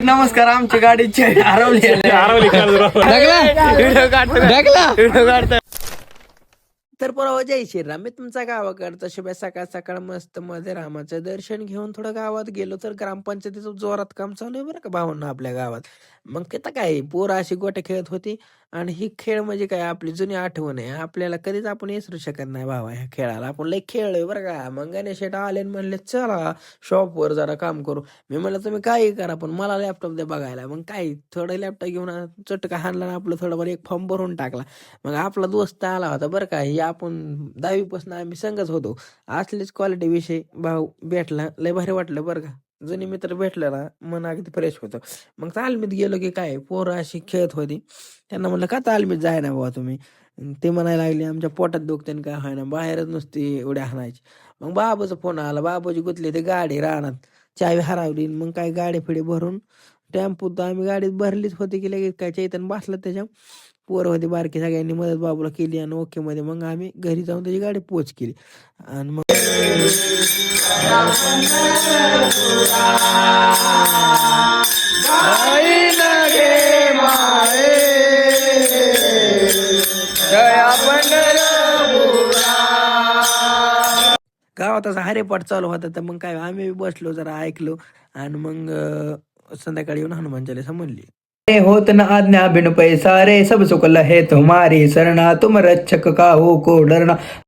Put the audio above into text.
नमस्कार. आमची गाडी हरवली तर परवा जय श्रीराम. मी तुमचा गावाकडचा शुभ सकाळ सकाळ मस्त मध्ये रामाचं दर्शन घेऊन थोडं गावात गेलो तर ग्रामपंचायतीचं जोरात काम चालू आहे बरं का भावांना आपल्या गावात. मग तिथं काय पोरं अशी गोट्या खेळत होती आणि ही खेळ म्हणजे काय आपली जुनी आठवण आहे. आपल्याला कधीच आपण विसरू शकत नाही भावा ह्या खेळाला. आपण लय खेळलोय बरं का. मग गणेश शेट आले आणि म्हणले चला शॉपवर जरा काम करू. मी म्हणलं तुम्ही काही करा पण मला लॅपटॉप द्या बघायला. मग काय थोडं लॅपटॉप घेऊन चटका हाणला आणि आपलं थोडंफार एक फॉर्म भरून टाकला. मग आपला दोस्त आला होता बरं का. हे आपण 10वीपासून आम्ही संगच होतो. असलीच क्वालिटी विषय भाऊ भेटला, लय भारी वाटलं बरं का. जुने मित्र भेटलं ना मन अगदी फ्रेश होतं. मग तालमीत गेलो की काय पोरं अशी खेळत होती. त्यांना म्हणलं का तालमीत जाय ना बाबा तुम्ही. ते म्हणायला लागले आमच्या पोटात दुखते काय व्हाय ना बाहेरच नुसती उड्या हाणायची. मग बाबाचा फोन आला. बाबाची गुतली ते गाडी रानात चावी हरवली. मग काय गाडी फिडी भरून टेम्पो तर आम्ही गाडीत भरलीच होती की लगेच काय चैतन बसला त्याच्या. पोरं होती बारकी सगळ्यांनी मदत बाबूला केली आणि ओके मध्ये मग आम्ही घरी जाऊन त्याची गाडी पोच केली आणि मग गावात असा हरेपाठ चालू होता. तर मग काय आम्ही बसलो जरा ऐकलो आणि मग संध्याकाळी येऊन हनुमान चालीसा म्हणली. होत न आज्ञा बिन पैसारे सब सुख लहे तुम्हारी सरना तुम रक्षक काहू को डरना.